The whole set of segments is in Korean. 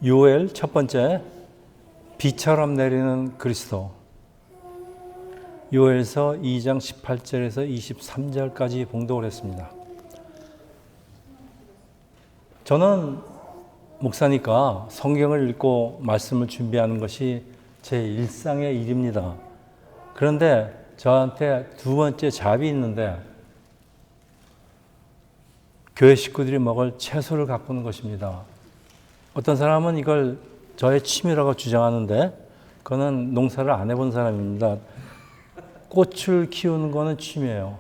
요엘 첫 번째, 비처럼 내리는 그리스도. 요엘서 2장 18절에서 23절까지 봉독을 했습니다. 저는 목사니까 성경을 읽고 말씀을 준비하는 것이 제 일상의 일입니다. 그런데 저한테 두 번째 잡이 있는데 교회 식구들이 먹을 채소를 가꾸는 것입니다. 어떤 사람은 이걸 저의 취미라고 주장하는데 그거는 농사를 안 해본 사람입니다. 꽃을 키우는 거는 취미예요.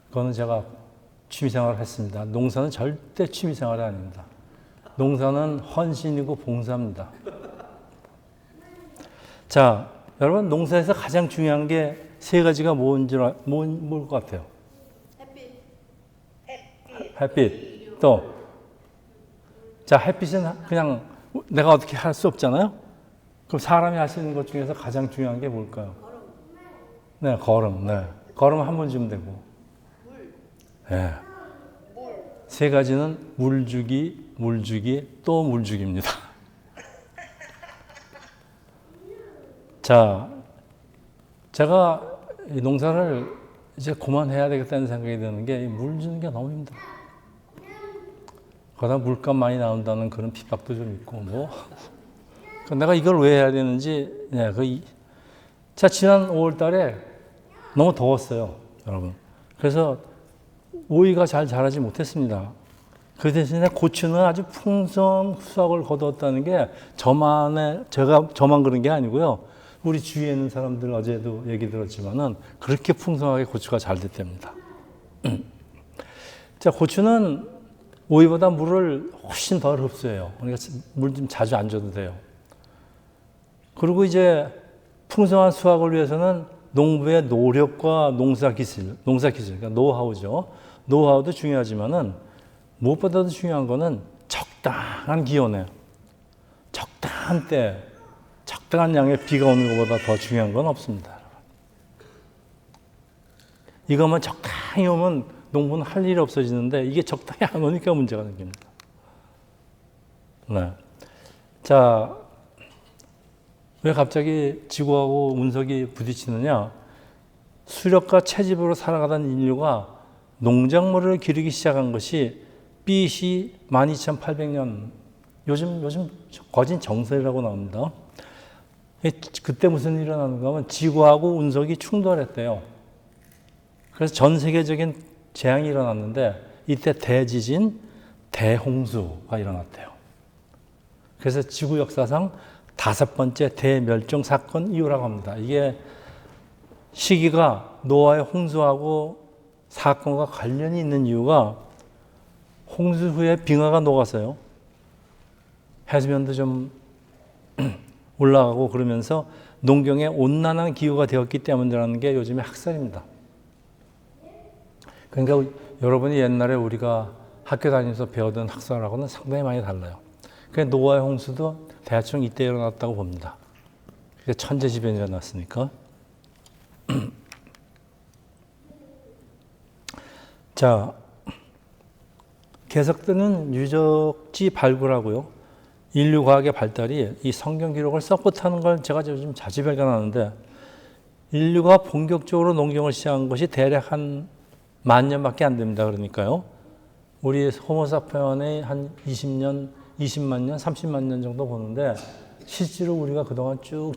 그거는 제가 취미생활을 했습니다. 농사는 절대 취미생활이 아닙니다. 농사는 헌신이고 봉사입니다. 자, 여러분 농사에서 가장 중요한 게 세 가지가 뭔 것 같아요? 햇빛. 또, 자, 햇빛은 그냥 내가 어떻게 할 수 없잖아요? 그럼 사람이 할 수 있는 것 중에서 가장 중요한 게 뭘까요? 네, 거름. 네. 거름 한 번 주면 되고. 네. 세 가지는 물주기, 물주기, 또 물주기입니다. 자, 제가 이 농사를 이제 그만해야 되겠다는 생각이 드는 게 물 주는 게 너무 힘들어요. 거기다 물값 많이 나온다는 그런 핍박도 좀 있고, 뭐. 내가 이걸 왜 해야 되는지, 네, 자, 지난 5월 달에 너무 더웠어요, 여러분. 그래서 오이가 잘 자라지 못했습니다. 그 대신에 고추는 아주 풍성 수확을 거두었다는 게 저만 그런 게 아니고요. 우리 주위에 있는 사람들 어제도 얘기 들었지만은 그렇게 풍성하게 고추가 잘 됐답니다. 자, 고추는 오이보다 물을 훨씬 덜 흡수해요. 그러니까 물 좀 자주 안 줘도 돼요. 그리고 이제 풍성한 수확을 위해서는 농부의 노력과 농사기술, 그러니까 노하우죠. 노하우도 중요하지만은 무엇보다도 중요한 거는 적당한 기온에, 적당한 때, 적당한 양의 비가 오는 것보다 더 중요한 건 없습니다. 이것만 적당히 오면 농부는 할 일이 없어지는데 이게 적당히 안 오니까 문제가 생깁니다. 네. 자, 왜 갑자기 지구하고 운석이 부딪히느냐? 수렵과 채집으로 살아가던 인류가 농작물을 기르기 시작한 것이 BC 12800년, 요즘 거진 정설이라고 나옵니다. 그때 무슨 일이 일어나는가 하면 지구하고 운석이 충돌했대요. 그래서 전 세계적인 재앙이 일어났는데 이때 대지진, 대홍수가 일어났대요. 그래서 지구 역사상 5번째 대멸종 사건 이후라고 합니다. 이게 시기가 노아의 홍수하고 사건과 관련이 있는 이유가 홍수 후에 빙하가 녹아서요. 해수면도 좀 올라가고 그러면서 농경에 온난한 기후가 되었기 때문이라는 게 요즘의 학설입니다. 그러니까 여러분이 옛날에 우리가 학교 다니면서 배우던 학설하고는 상당히 많이 달라요. 그래서 노아의 홍수도 대충 이때 일어났다고 봅니다. 천재지변이 일어났으니까. 자, 계속되는 유적지 발굴하고요. 인류 과학의 발달이 이 성경 기록을 서포트하는 걸 제가 요즘 자주 발견하는데 인류가 본격적으로 농경을 시작한 것이 대략 한 10,000년밖에 안 됩니다. 그러니까요. 우리 호모사피엔의 한 20년, 20만 년, 30만 년 정도 보는데 실제로 우리가 그동안 쭉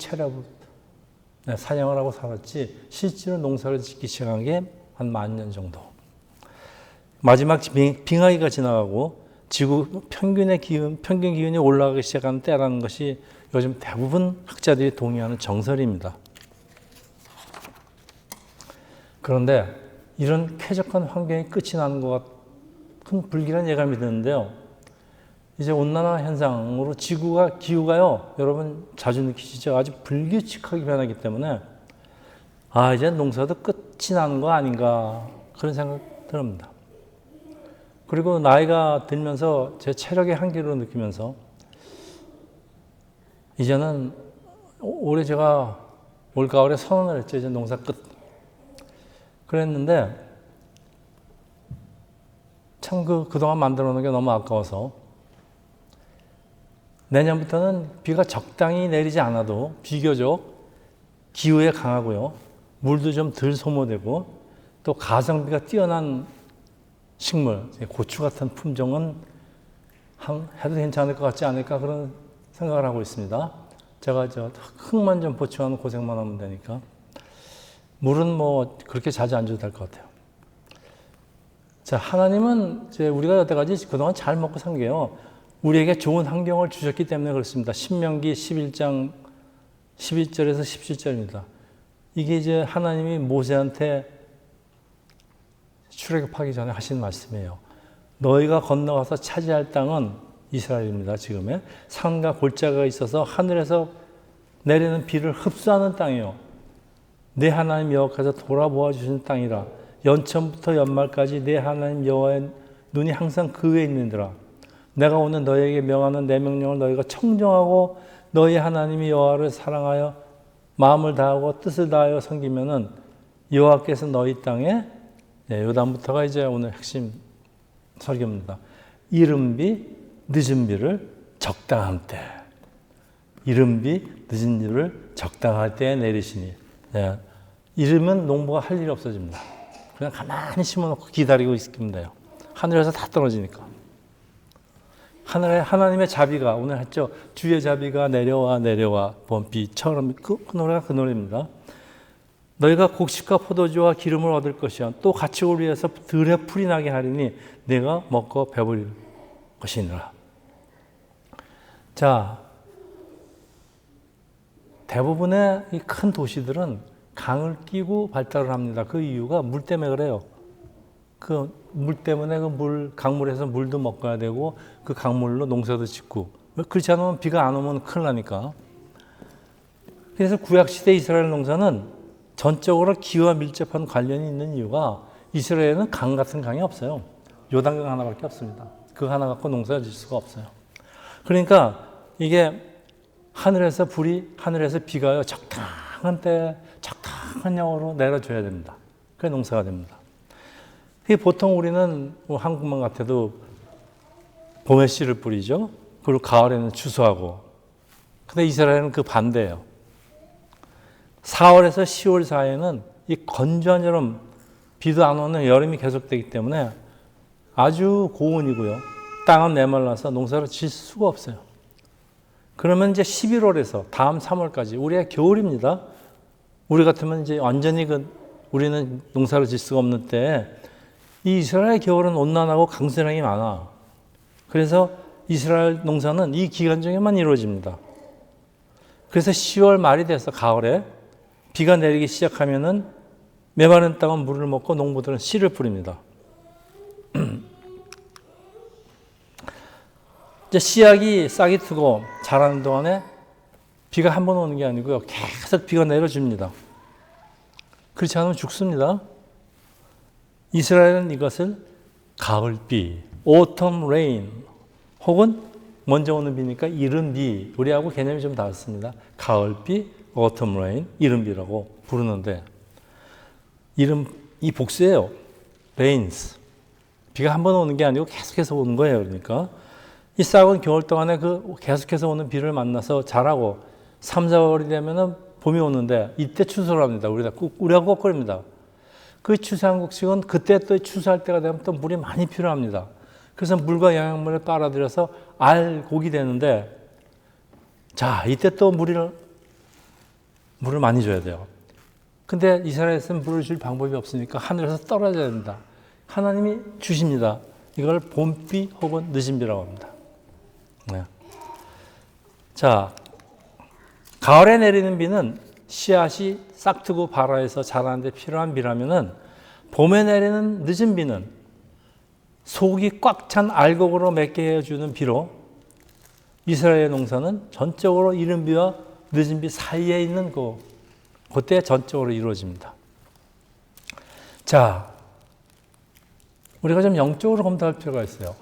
사냥을 하고 살았지 실제로 농사를 짓기 시작한 게 한 10,000년 정도. 마지막 빙하기가 지나가고 지구 평균 기온이 올라가기 시작한 때라는 것이 요즘 대부분 학자들이 동의하는 정설입니다. 그런데 이런 쾌적한 환경이 끝이 나는 것 같은 불길한 예감이 드는데요. 이제 온난화 현상으로 기후가요, 여러분 자주 느끼시죠? 아주 불규칙하게 변하기 때문에 이제 농사도 끝이 나는 거 아닌가 그런 생각 들합니다. 그리고 나이가 들면서 제 체력의 한계를 느끼면서 이제는 올해 제가 올가을에 선언을 했죠. 이제 농사 끝. 그랬는데 참 그동안 만들어 놓은 게 너무 아까워서 내년부터는 비가 적당히 내리지 않아도 비교적 기후에 강하고요. 물도 좀 덜 소모되고 또 가성비가 뛰어난 식물, 고추 같은 품종은 해도 괜찮을 것 같지 않을까 그런 생각을 하고 있습니다. 제가 흙만 좀 보충하는 고생만 하면 되니까. 물은 뭐 그렇게 자주 안 줘도 될 것 같아요. 자, 하나님은 이제 우리가 여태까지 그동안 잘 먹고 산 게요. 우리에게 좋은 환경을 주셨기 때문에 그렇습니다. 신명기 11장 11절에서 17절입니다. 이게 이제 하나님이 모세한테 출애굽하기 전에 하신 말씀이에요. 너희가 건너가서 차지할 땅은 이스라엘입니다. 지금의 산과 골짜기가 있어서 하늘에서 내리는 비를 흡수하는 땅이요. 내 하나님 여호와께서 돌아보아 주신 땅이라. 연천부터 연말까지 내 하나님 여호와의 눈이 항상 그 위에 있는지라. 내가 오늘 너희에게 명하는 내 명령을 너희가 청정하고 너희 하나님이 여호와를 사랑하여 마음을 다하고 뜻을 다하여 섬기면은 여호와께서 너희 땅에 요단부터가 이제 오늘 핵심 설교입니다. 이른 비 늦은 비를 적당한 때, 이른 비 늦은 비를 적당할 때에 내리시니. 이르면 농부가 할 일이 없어집니다. 그냥 가만히 심어놓고 기다리고 있으면 돼요. 하늘에서 다 떨어지니까. 하늘에 하나님의 자비가 오늘 했죠. 주의 자비가 내려와 봄비처럼 그 노래가 그 노래입니다. 너희가 곡식과 포도주와 기름을 얻을 것이야. 또 가축을 위해서 들에 풀이 나게 하리니 내가 먹고 배부릴 것이니라. 자, 대부분의 이 큰 도시들은 강을 끼고 발달을 합니다. 그 이유가 물 때문에 그래요. 그 물 때문에 강물에서 물도 먹어야 되고 그 강물로 농사도 짓고 그렇지 않으면 비가 안 오면 큰일 나니까. 그래서 구약시대 이스라엘 농사는 전적으로 기후와 밀접한 관련이 있는 이유가 이스라엘은 강 같은 강이 없어요. 요단강 하나밖에 없습니다. 그 하나 갖고 농사 질 수가 없어요. 그러니까 이게 하늘에서 비가요 적당한 때 적당한 양으로 내려줘야 됩니다. 그게 농사가 됩니다. 보통 우리는 한국만 같아도 봄에 씨를 뿌리죠. 그리고 가을에는 추수하고. 근데 이스라엘은 그 반대예요. 4월에서 10월 사이에는 이 건조한 여름, 비도 안 오는 여름이 계속되기 때문에 아주 고온이고요. 땅은 메말라서 농사를 질 수가 없어요. 그러면 이제 11월에서 다음 3월까지 우리가 겨울입니다. 우리 같으면 이제 완전히 우리는 농사를 질 수가 없는 때 이 이스라엘 겨울은 온난하고 강수량이 많아. 그래서 이스라엘 농사는 이 기간 중에만 이루어집니다. 그래서 10월 말이 돼서 가을에 비가 내리기 시작하면은 메마른 땅은 물을 먹고 농부들은 씨를 뿌립니다. 이제 씨앗이 싹이 트고 자라는 동안에 비가 한 번 오는 게 아니고요. 계속 비가 내려줍니다. 그렇지 않으면 죽습니다. 이스라엘은 이것을 가을비, autumn rain, 혹은 먼저 오는 비니까 이른 비, 우리하고 개념이 좀 다릅니다. 가을비, autumn rain, 이른 비라고 부르는데 이 복수예요. rains. 비가 한 번 오는 게 아니고 계속해서 오는 거예요. 그러니까 이 싹은 겨울 동안에 계속해서 오는 비를 만나서 자라고 3, 4월이 되면은 봄이 오는데 이때 추수를 합니다. 우리하고 거꾸로입니다. 그 추수한 곡식은 그때 또 추수할 때가 되면 또 물이 많이 필요합니다. 그래서 물과 영양분을 빨아들여서 고기 되는데 자, 이때 또 물을 많이 줘야 돼요. 근데 이스라엘에서는 물을 줄 방법이 없으니까 하늘에서 떨어져야 된다. 하나님이 주십니다. 이걸 봄비 혹은 늦은 비라고 합니다. 네. 자, 가을에 내리는 비는 씨앗이 싹트고 발아해서 자라는데 필요한 비라면은 봄에 내리는 늦은 비는 속이 꽉 찬 알곡으로 맺게 해주는 비로 이스라엘 농사는 전적으로 이른 비와 늦은 비 사이에 있는 그때 전적으로 이루어집니다. 자, 우리가 좀 영적으로 검토할 필요가 있어요.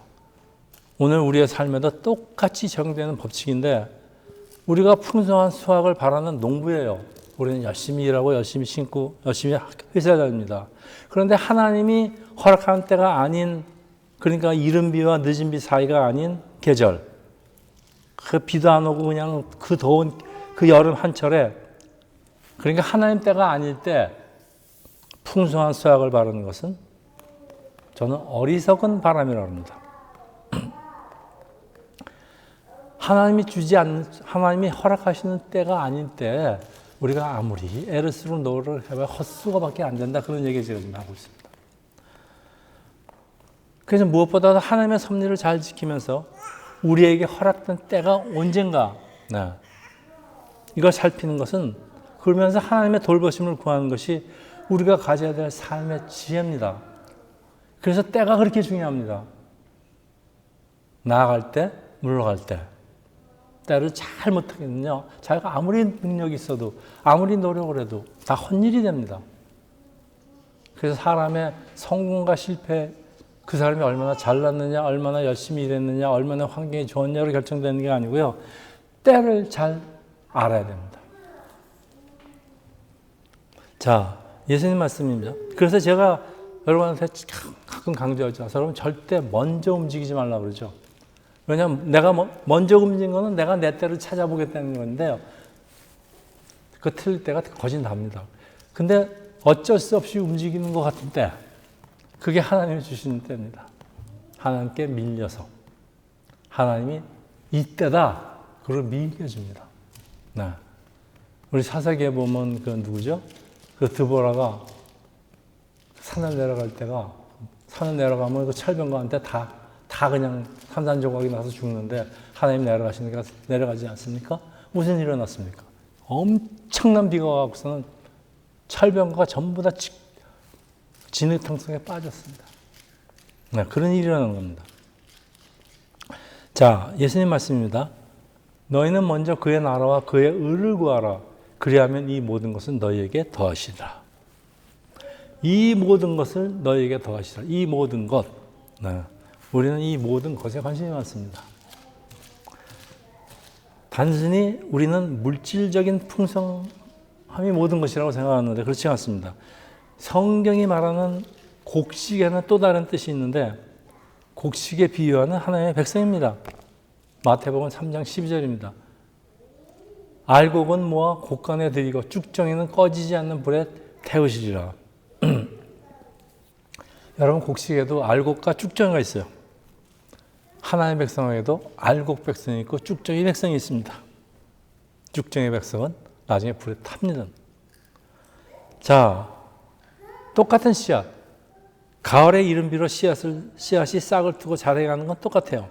오늘 우리의 삶에도 똑같이 적용되는 법칙인데 우리가 풍성한 수확을 바라는 농부예요. 우리는 열심히 일하고 열심히 심고 열심히 회사에 다닙니다. 그런데 하나님이 허락하는 때가 아닌, 그러니까 이른 비와 늦은 비 사이가 아닌 계절, 그 비도 안 오고 그냥 그 더운 그 여름 한철에, 그러니까 하나님 때가 아닐 때 풍성한 수확을 바라는 것은 저는 어리석은 바람이라고 합니다. 하나님이 허락하시는 때가 아닌 때 우리가 아무리 애를 쓰고 노력을 해봐야 헛수고밖에 안 된다, 그런 얘기 제가 지금 하고 있습니다. 그래서 무엇보다도 하나님의 섭리를 잘 지키면서 우리에게 허락된 때가 언젠가, 이걸 살피는 것은, 그러면서 하나님의 돌보심을 구하는 것이 우리가 가져야 될 삶의 지혜입니다. 그래서 때가 그렇게 중요합니다. 나아갈 때, 물러갈 때. 때를 잘 못하겠느냐, 자기가 아무리 능력이 있어도 아무리 노력을 해도 다 헛일이 됩니다. 그래서 사람의 성공과 실패, 그 사람이 얼마나 잘났느냐, 얼마나 열심히 일했느냐, 얼마나 환경이 좋았냐로 결정되는 게 아니고요, 때를 잘 알아야 됩니다. 자, 예수님 말씀입니다. 그래서 제가 여러분한테 가끔 강조하죠. 여러분 절대 먼저 움직이지 말라고 그러죠. 왜냐하면 내가 먼저 움직인 거는 내가 내 때를 찾아보겠다는 건데요, 그 틀릴 때가 거진답니다. 근데 어쩔 수 없이 움직이는 것 같은 때, 그게 하나님이 주시는 때입니다. 하나님께 밀려서 하나님이 이때다, 그걸 밀려줍니다. 네. 우리 사사기에 보면 그 누구죠? 그 드보라가 산을 내려갈 때가, 산을 내려가면 그 철병거한테 다 그냥 산산조각이 나서 죽는데 하나님 내려가시니까 내려가지 않습니까? 무슨 일이 일어났습니까? 엄청난 비가 와서는 철병거가 전부 다 진흙탕성에 빠졌습니다. 네, 그런 일이 일어난 겁니다. 자, 예수님 말씀입니다. 너희는 먼저 그의 나라와 그의 의를 구하라. 그리하면 이 모든 것은 너희에게 더하시리라. 이 모든 것을 너희에게 더하시리라. 이 모든 것. 네. 우리는 이 모든 것에 관심이 많습니다. 단순히 우리는 물질적인 풍성함이 모든 것이라고 생각하는데 그렇지 않습니다. 성경이 말하는 곡식에는 또 다른 뜻이 있는데, 곡식에 비유하는 하나님의 백성입니다. 마태복음 3장 12절입니다. 알곡은 모아 곡간에 들이고 쭉정이는 꺼지지 않는 불에 태우시리라. 여러분, 곡식에도 알곡과 쭉정이가 있어요. 하나님의 백성에게도 알곡 백성이 있고 쭉정이 백성이 있습니다. 쭉정의 백성은 나중에 불에 탑니다. 자, 똑같은 씨앗, 가을에 이른비로 씨앗이 싹을 트고 자라가는 건 똑같아요.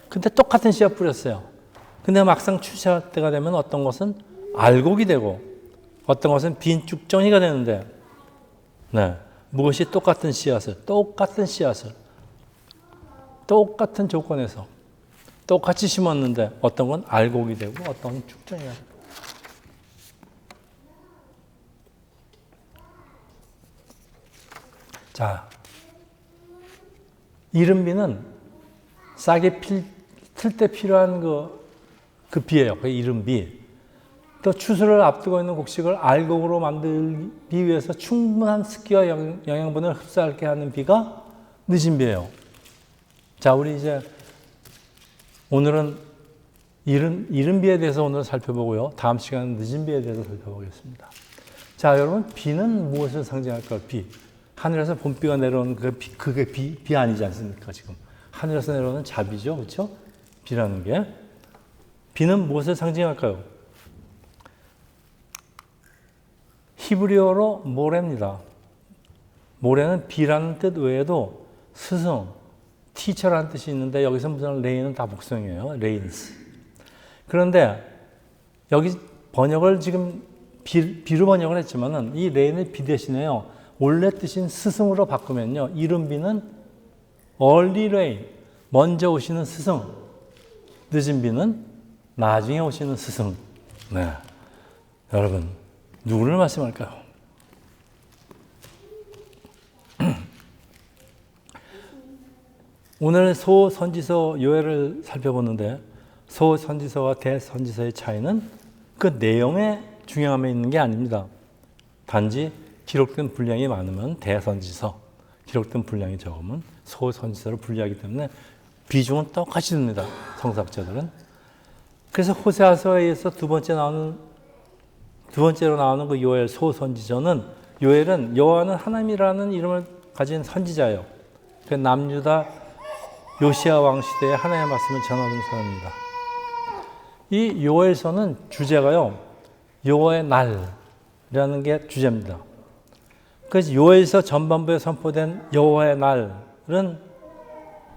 근데 똑같은 씨앗 뿌렸어요. 근데 막상 추수할 때가 되면 어떤 것은 알곡이 되고 어떤 것은 빈 쭉정이가 되는데, 네, 무엇이 똑같은 씨앗을 똑같은 조건에서 똑같이 심었는데 어떤 건 알곡이 되고 어떤 건 쭉정이가 되고. 자, 이른비는 싹이 틀 때 필요한 그 비예요. 그 이른비. 또 추수를 앞두고 있는 곡식을 알곡으로 만들기 위해서 충분한 습기와 영양분을 흡수하게 하는 비가 늦은 비예요. 자, 우리 이제 오늘은 이른 비에 대해서 오늘 살펴보고요. 다음 시간은 늦은 비에 대해서 살펴보겠습니다. 자, 여러분, 비는 무엇을 상징할까요? 비. 하늘에서 봄비가 내려오는 그게 비 아니지 않습니까? 지금 하늘에서 내려오는 자비죠, 그렇죠? 비라는 게. 비는 무엇을 상징할까요? 히브리어로 모래입니다. 모래는 비라는 뜻 외에도 스승, 티처라는 뜻이 있는데 여기서 무슨 레인은 다 복성이에요. 레인스. 그런데 여기 번역을 지금 비로 번역을 했지만은 이 레인을 비 대신에요, 원래 뜻인 스승으로 바꾸면요, 이른 비는 early rain, 먼저 오시는 스승, 늦은 비는 나중에 오시는 스승. 네, 여러분, 누구를 말씀할까요? 오늘 소선지서 요해를 살펴보는데, 소선지서와 대선지서의 차이는 그 내용의 중요함에 있는 게 아닙니다. 단지 기록된 분량이 많으면 대선지서, 기록된 분량이 적으면 소선지서를 분류하기 때문에 비중은 똑같이 듭니다. 성서학자들은. 그래서 호세아서에 의해서 두 번째로 나오는 그 요엘 소선지자는, 요엘은 여호와는 하나님이라는 이름을 가진 선지자예요. 그 남유다 요시야 왕 시대에 하나님의 말씀을 전하는 사람입니다. 이 요엘서는 주제가요, 여호와의 날이라는 게 주제입니다. 그래서 요엘서 전반부에 선포된 여호와의 날은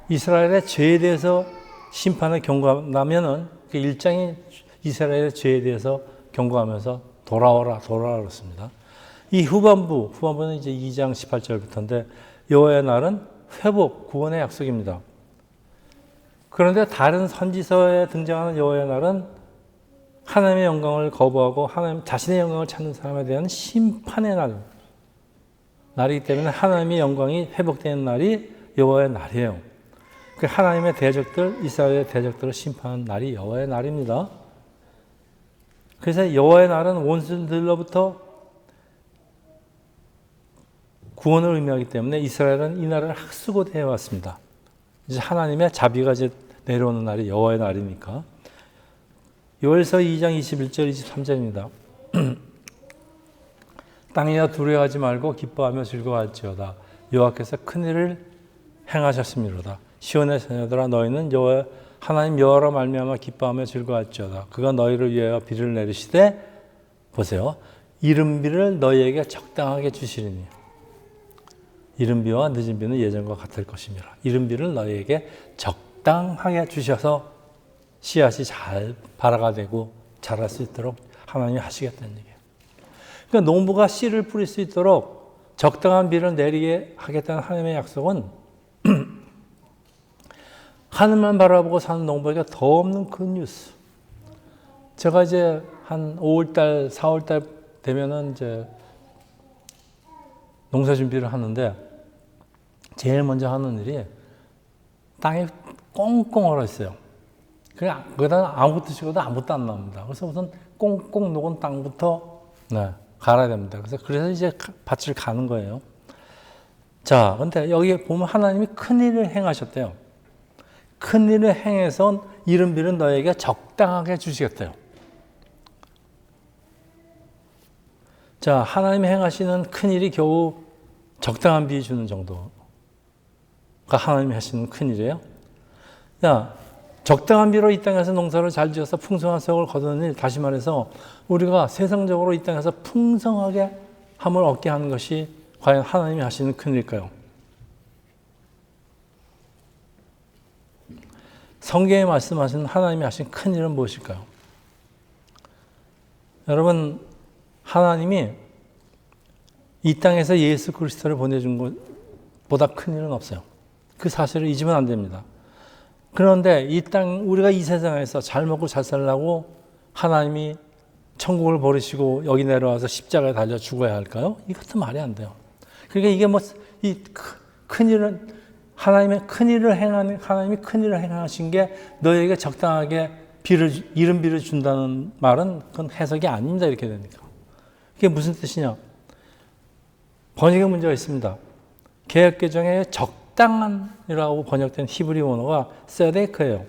이스라엘의 죄에 대해서 심판을 경고하면은 그 1장이 이스라엘의 죄에 대해서 경고하면서 돌아오라 그렇습니다. 이 후반부는 이제 2장 18절부터인데 여호와의 날은 회복, 구원의 약속입니다. 그런데 다른 선지서에 등장하는 여호와의 날은 하나님의 영광을 거부하고 하나님 자신의 영광을 찾는 사람에 대한 심판의 날이기 때문에 하나님의 영광이 회복되는 날이 여호와의 날이에요. 그 하나님의 대적들, 이스라엘의 대적들을 심판하는 날이 여호와의 날입니다. 그래서 여호와의 날은 원수들로부터 구원을 의미하기 때문에 이스라엘은 이 날을 학수고대해 왔습니다. 이제 하나님의 자비가 이제 내려오는 날이 여호와의 날이니까. 요엘서 2장 21절 23절입니다. 땅이여 두려워하지 말고 기뻐하며 즐거워할지어다. 여호와께서 큰 일을 행하셨음이로다. 시온의 자녀들아 너희는 여호와 하나님 여호와로 말미암아 기뻐하며 즐거워할지어다. 그가 너희를 위하여 비를 내리시되, 보세요, 이른 비를 너희에게 적당하게 주시리니 이른 비와 늦은 비는 예전과 같을 것이니라. 이른 비를 너희에게 적당하게 주셔서 씨앗이 잘 발화가 되고 자랄 수 있도록 하나님이 하시겠다는 얘기예요. 그러니까 농부가 씨를 뿌릴 수 있도록 적당한 비를 내리게 하겠다는 하나님의 약속은 하늘만 바라보고 사는 농부에게 더 없는 굿뉴스. 제가 이제 한 5월달, 4월달 되면은 이제 농사 준비를 하는데 제일 먼저 하는 일이 땅이 꽁꽁 얼어 있어요. 그냥 거기다 아무것도 심어도 아무것도 안 나옵니다. 그래서 우선 꽁꽁 녹은 땅부터 갈아야 됩니다. 그래서 이제 밭을 가는 거예요. 자, 근데 여기 보면 하나님이 큰 일을 행하셨대요. 큰 일을 행해서 이른 비는 너에게 적당하게 주시겠대요. 자, 하나님이 행하시는 큰 일이 겨우 적당한 비 주는 정도가 하나님이 하시는 큰 일이에요. 자, 적당한 비로 이 땅에서 농사를 잘 지어서 풍성한 수확을 거두는 일, 다시 말해서 우리가 세상적으로 이 땅에서 풍성하게 함을 얻게 하는 것이 과연 하나님이 하시는 큰 일일까요? 성경에 말씀하시는 하나님이 하신 큰 일은 무엇일까요? 여러분, 하나님이 이 땅에서 예수 그리스도를 보내준 것보다 큰 일은 없어요. 그 사실을 잊으면 안 됩니다. 그런데 우리가 이 세상에서 잘 먹고 잘 살려고 하나님이 천국을 버리시고 여기 내려와서 십자가에 달려 죽어야 할까요? 이것도 말이 안 돼요. 그러니까 이게 이 큰 일은 하나님이 큰 일을 행하신 게 너에게 적당하게 이른 비를 준다는 말은 그건 해석이 아닙니다. 이렇게 되니까. 그게 무슨 뜻이냐? 번역의 문제가 있습니다. 개역개정에 적당한이라고 번역된 히브리 원어가 세데크예요.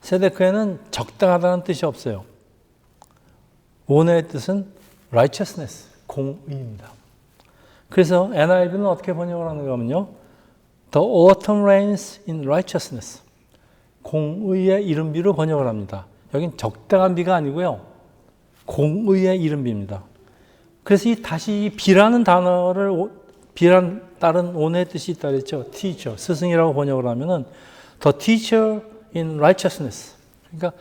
세데크에는 적당하다는 뜻이 없어요. 원어의 뜻은 righteousness, 공의입니다. 그래서 NIV는 어떻게 번역을 하는가 하면요. The autumn rains in righteousness. 공의의 이른 비로 번역을 합니다. 여긴 적당한 비가 아니고요. 공의의 이른 비입니다. 그래서 다시 이 비라는 단어를 비란 다른 원어의 뜻이 있다 그랬죠. teacher, 스승이라고 번역을 하면은 the teacher in righteousness. 그러니까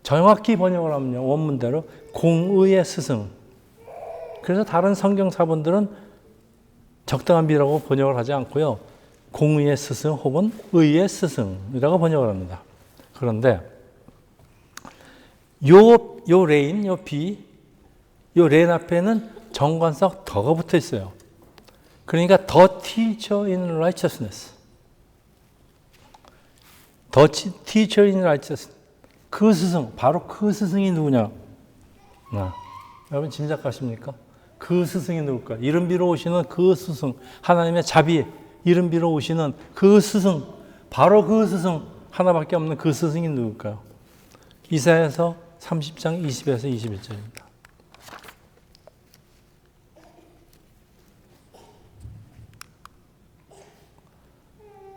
정확히 번역을 하면요. 원문대로 공의의 스승. 그래서 다른 성경사본들은 적당한 비라고 번역을 하지 않고요. 공의의 스승 혹은 의의 스승이라고 번역을 합니다. 그런데 요 레인, 요 비, 요 레인 앞에는 정관석 더가 붙어 있어요. 그러니까 the teacher in righteousness. the teacher in righteousness. 그 스승, 바로 그 스승이 누구냐? 여러분 짐작하십니까? 그 스승이 누굴까? 이른 비로 오시는 그 스승, 하나님의 자비, 이른 비로 오시는 그 스승, 바로 그 스승, 하나밖에 없는 그 스승이 누굴까요? 이사야서 30장 20에서 21절입니다.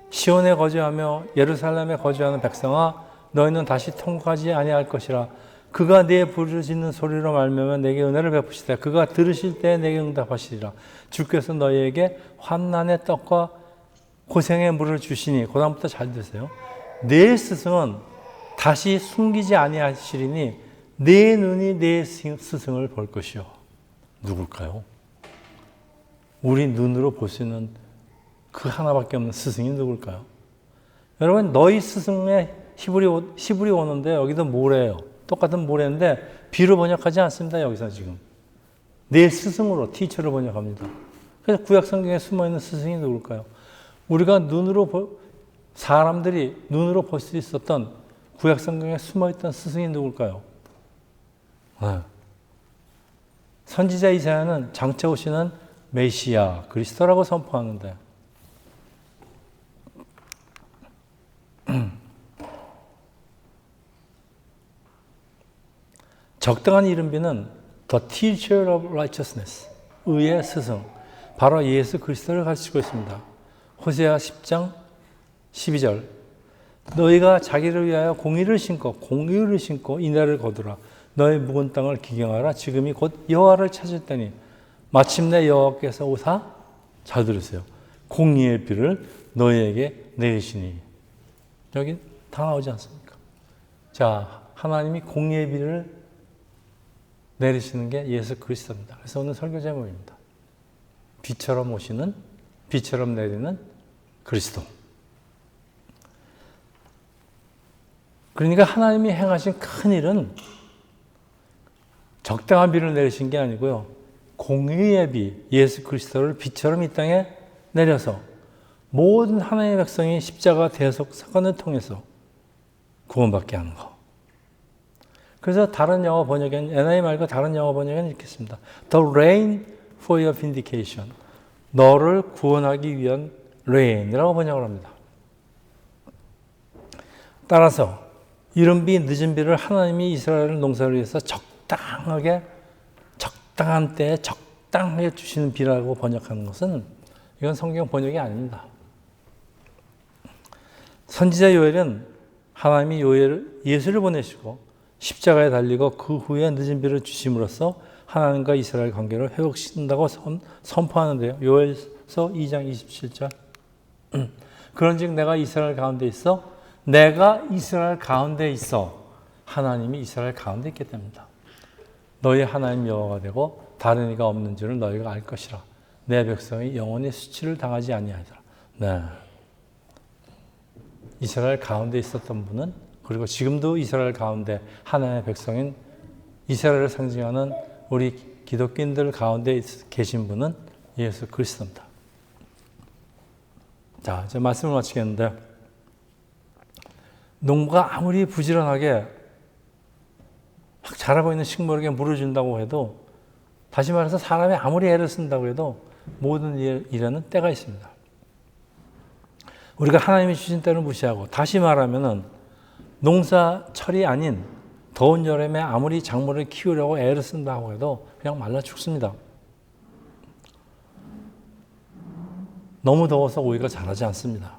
시온에 거주하며 예루살렘에 거주하는 백성아, 너희는 다시 통곡하지 아니할 것이라. 그가 내 부르짖는 소리로 말미암아 내게 은혜를 베푸시되 그가 들으실 때에 내게 응답하시리라. 주께서 너희에게 환난의 떡과 고생의 물을 주시니. 그 다음부터 잘 들으세요. 내 스승은 다시 숨기지 아니하시리니 내 눈이 내 스승을 볼 것이요. 누굴까요? 우리 눈으로 볼 수 있는 그 하나밖에 없는 스승이 누굴까요? 여러분, 너희 스승의 히브리 원어인데 여기도 모래예요. 똑같은 모래인데 비로 번역하지 않습니다. 여기서 지금 내 스승으로 티처를 번역합니다. 그래서 구약 성경에 숨어있는 스승이 누굴까요? 우리가 사람들이 눈으로 볼 수 있었던 구약 성경에 숨어있던 스승이 누굴까요? 선지자 이사야는 장차 오시는 메시아 그리스도라고 선포하는데, 적당한 이름비는 The Teacher of Righteousness, 의의 스승, 바로 예수 그리스도를 가르치고 있습니다. 호세아 10장 12절, 너희가 자기를 위하여 공의를 신고 인애를 거두라. 너희 묵은 땅을 기경하라. 지금이 곧 여호와를 찾을 때니 마침내 여호와께서 오사, 잘 들으세요, 공의의 비를 너희에게 내리시니. 여기 다 나오지 않습니까? 자, 하나님이 공의의 비를 내리시는 게 예수 그리스도입니다. 그래서 오늘 설교 제목입니다. 비처럼 오시는, 비처럼 내리는 그리스도. 그러니까 하나님이 행하신 큰 일은 적당한 비를 내리신 게 아니고요, 공의의 비, 예수 그리스도를 비처럼 이 땅에 내려서 모든 하나님의 백성이 십자가 대속 사건을 통해서 구원받게 하는 것. 그래서 다른 영어 번역에는, NIV 말고 다른 영어 번역에는 이렇게 씁니다. The rain for your vindication. 너를 구원하기 위한 rain이라고 번역을 합니다. 따라서 이른 비 늦은 비를 하나님이 이스라엘 농사를 위해서 적당하게, 적당한 때에 적당하게 주시는 비라고 번역하는 것은, 이건 성경 번역이 아닙니다. 선지자 요엘은 하나님이 예수를 보내시고 십자가에 달리고 그 후에 늦은 비를 주심으로써 하나님과 이스라엘 관계를 회복시킨다고 선포하는데요. 요엘서 2장 27절. 그런즉 내가 이스라엘 가운데 있어. 내가 이스라엘 가운데 있어. 하나님이 이스라엘 가운데 있기 때문이다. 너희 하나님 여호와가 되고 다른 이가 없는 줄을 너희가 알 것이라. 내 백성이 영원히 수치를 당하지 아니하리라. 네. 이스라엘 가운데 있었던 분은, 그리고 지금도 이스라엘 가운데 하나님의 백성인 이스라엘을 상징하는 우리 기독교인들 가운데 계신 분은 예수 그리스도입니다. 자, 이제 말씀을 마치겠는데, 농부가 아무리 부지런하게 막 자라고 있는 식물에게 물을 준다고 해도, 다시 말해서 사람이 아무리 애를 쓴다고 해도 모든 일에는 때가 있습니다. 우리가 하나님이 주신 때를 무시하고, 다시 말하면은 농사철이 아닌 더운 여름에 아무리 작물을 키우려고 애를 쓴다고 해도 그냥 말라 죽습니다. 너무 더워서 오이가 자라지 않습니다.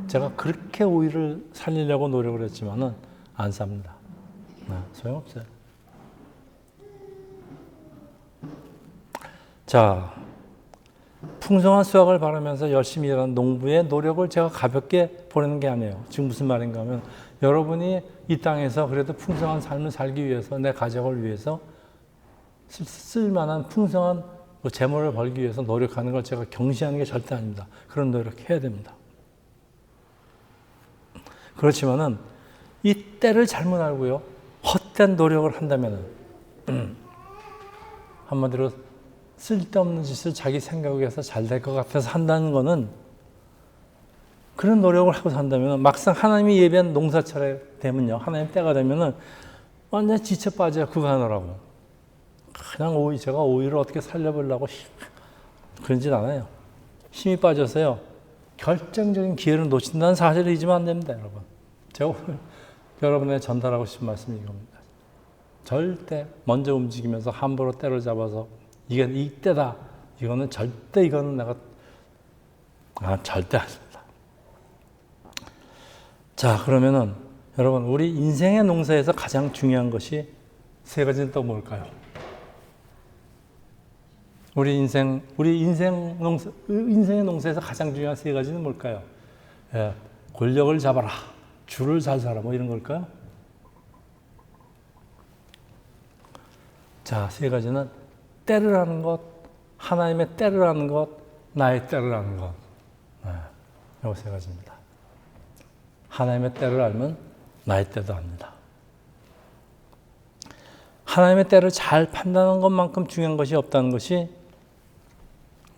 제가 그렇게 오이를 살리려고 노력을 했지만은 안 삽니다. 소용없어요. 자, 풍성한 수확을 바라면서 열심히 일하는 농부의 노력을 제가 가볍게 보내는 게 아니에요. 지금 무슨 말인가 하면, 여러분이 이 땅에서 그래도 풍성한 삶을 살기 위해서, 내 가족을 위해서 쓸만한 풍성한 재물을 벌기 위해서 노력하는 걸 제가 경시하는 게 절대 아닙니다. 그런 노력해야 됩니다. 그렇지만은 이 때를 잘못 알고요, 헛된 노력을 한다면은, 한마디로 쓸데없는 짓을 자기 생각에서 잘 될 것 같아서 한다는 거는, 그런 노력을 하고 산다면 막상 하나님이 예비한 농사철에 되면요, 하나님 때가 되면은 완전 지쳐 빠져요. 그거 하느라고. 그냥 제가 오이를 어떻게 살려보려고 그러진 않아요. 힘이 빠져서요, 결정적인 기회를 놓친다는 사실을 잊으면 안 됩니다, 여러분. 제가 오늘 여러분에 전달하고 싶은 말씀이 이겁니다. 절대 먼저 움직이면서 함부로 때를 잡아서 이게 이때다. 이거는 절대 이거는 내가 절대 아닙니다. 자, 그러면은 여러분 우리 인생의 농사에서 가장 중요한 것이 세 가지는 또 뭘까요? 인생의 농사에서 가장 중요한 세 가지는 뭘까요? 예, 권력을 잡아라, 줄을 잘 서라, 뭐 이런 걸까요? 자, 세 가지는 때를 아는 것, 하나님의 때를 아는 것, 나의 때를 아는 것. 이 세 가지입니다. 하나님의 때를 알면 나의 때도 압니다. 하나님의 때를 잘 판단하는 것만큼 중요한 것이 없다는 것이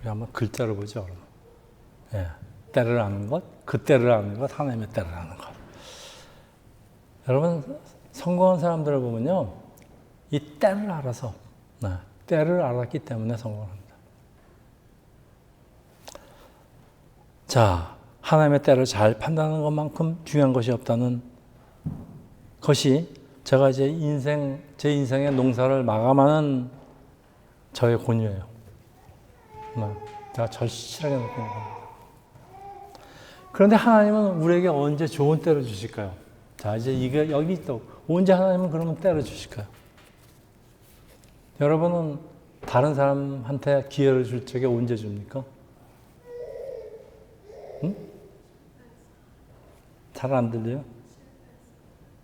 우리 한번 글자로 보죠. 예, 때를 아는 것, 그 때를 아는 것, 하나님의 때를 아는 것. 여러분 성공한 사람들을 보면요, 이 때를 알아서, 때를 알았기 때문에 성공합니다. 자, 하나님의 때를 잘 판단하는 것만큼 중요한 것이 없다는 것이 제가 이제 제 인생의 농사를 마감하는 저의 권유예요. 제가 절실하게 느끼는 겁니다. 그런데 하나님은 우리에게 언제 좋은 때를 주실까요? 자, 이제 이게 여기 또 언제 하나님은 그러면 때를 주실까요? 여러분은 다른 사람한테 기회를 줄 적에 언제 줍니까? 응? 잘 안 들려요?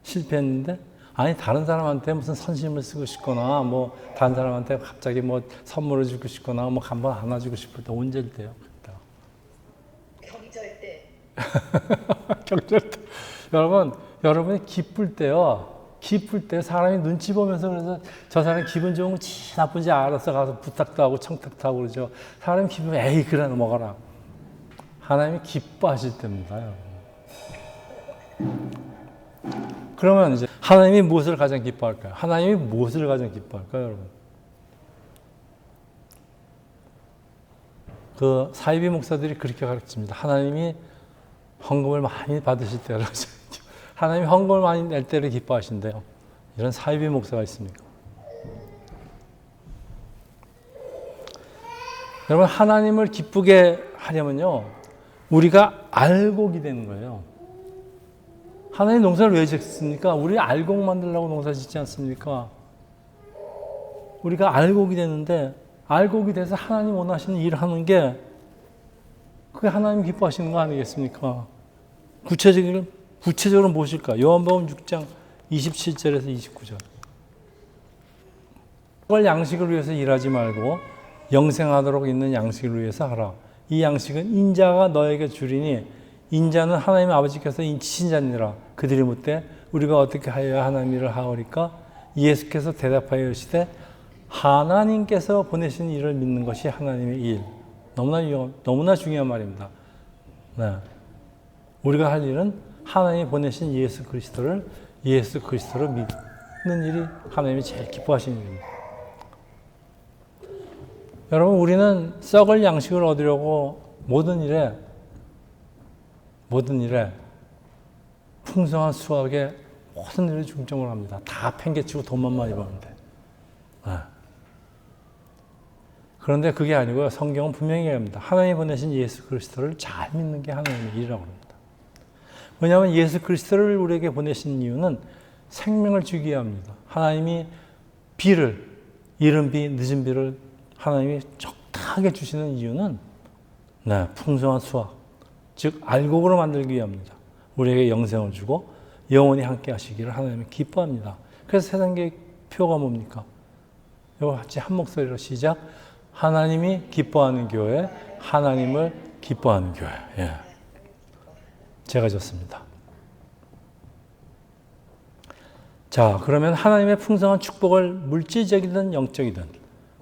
실패했는데? 아니, 다른 사람한테 무슨 선심을 쓰고 싶거나, 뭐, 다른 사람한테 갑자기 뭐 선물을 주고 싶거나, 뭐 한번 안아주고 싶을 때 언제일 때요? 경절 때. 경절 때. 여러분이 기쁠 때요. 기쁠 때 사람이 눈치 보면서 그래서 저 사람이 기분 좋은지 나쁜지 알아서 가서 부탁도 하고 청탁도 하고 그러죠. 사람이 기쁘면 에이, 그래, 넘어가라. 하나님이 기뻐하실 때입니다, 여러분. 그러면 이제 하나님이 무엇을 가장 기뻐할까요? 하나님이 무엇을 가장 기뻐할까요, 여러분? 그 사이비 목사들이 그렇게 가르칩니다. 하나님이 헌금을 많이 받으실 때를 하나님이 헌금을 많이 낼 때를 기뻐하신대요. 이런 사이비 목사가 있습니까? 여러분, 하나님을 기쁘게 하려면요, 우리가 알고 기대는 거예요. 하나님 농사를 왜 짓습니까? 우리 알곡 만들려고 농사 짓지 않습니까? 우리가 알곡이 되는데, 알곡이 돼서 하나님 원하시는 일을 하는 게, 그게 하나님 기뻐하시는 거 아니겠습니까? 구체적으로 무엇일까? 요한복음 6장 27절에서 29절. 그걸 양식을 위해서 일하지 말고 영생하도록 있는 양식을 위해서 하라. 이 양식은 인자가 너에게 주리니 인자는 하나님 아버지께서 인치신 자니라. 그들이 묻되 우리가 어떻게 하여야 하나님 일을 하오리까? 예수께서 대답하여 이르시되 하나님께서 보내신 일을 믿는 것이 하나님의 일. 너무나 중요한 말입니다. 네. 우리가 할 일은 하나님이 보내신 예수 그리스도를 믿는 일이 하나님이 제일 기뻐하시는 일입니다. 여러분, 우리는 썩을 양식을 얻으려고 모든 일에 풍성한 수확에 모든 일에 중점을 합니다. 다 팽개치고 돈만 많이 버는데. 그런데 그게 아니고요. 성경은 분명히 얘기합니다. 하나님이 보내신 예수 그리스도를 잘 믿는 게 하나님의 일이라고 합니다. 왜냐하면 예수 그리스도를 우리에게 보내신 이유는 생명을 주기 위함입니다. 하나님이 이른 비, 늦은 비를 하나님이 적당하게 주시는 이유는 풍성한 수확, 즉 알곡으로 만들기 위함입니다. 우리에게 영생을 주고 영원히 함께 하시기를 하나님이 기뻐합니다. 그래서 세상계의 표가 뭡니까? 이거 같이 한 목소리로 시작. 하나님이 기뻐하는 교회, 하나님을 기뻐하는 교회. 예. 제가 졌습니다. 자, 그러면 하나님의 풍성한 축복을 물질적이든 영적이든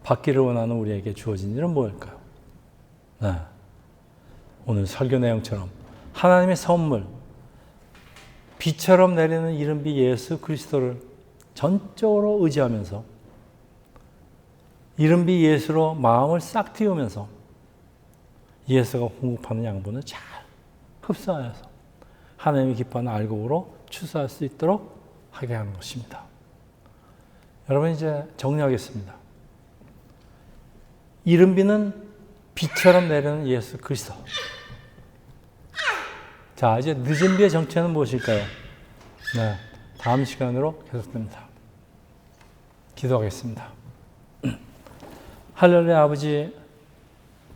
받기를 원하는 우리에게 주어진 일은 뭘까요? 오늘 설교 내용처럼 하나님의 선물, 비처럼 내리는 이른 비 예수 그리스도를 전적으로 의지하면서 이른 비 예수로 마음을 싹 틔우면서 예수가 공급하는 양분을 잘 흡수하여서 하나님의 기뻐하는 알곡으로 추수할 수 있도록 하게 하는 것입니다. 여러분 이제 정리하겠습니다. 이른 비는 비처럼 내리는 예수 그리스도. 자, 이제 늦은 비의 정체는 무엇일까요? 네, 다음 시간으로 계속됩니다. 기도하겠습니다. 할렐루야 아버지,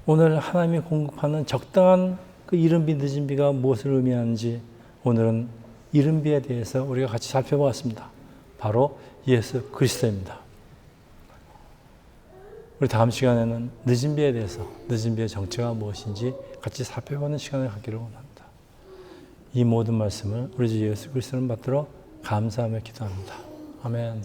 오늘 하나님이 공급하는 적당한 그 이른 비 늦은 비가 무엇을 의미하는지 오늘은 이른 비에 대해서 우리가 같이 살펴보았습니다. 바로 예수 그리스도입니다. 우리 다음 시간에는 늦은 비에 대해서, 늦은 비의 정체가 무엇인지 같이 살펴보는 시간을 갖기를 원합니다. 이 모든 말씀을 우리 주 예수 그리스도를 받들어 감사하며 기도합니다. 아멘.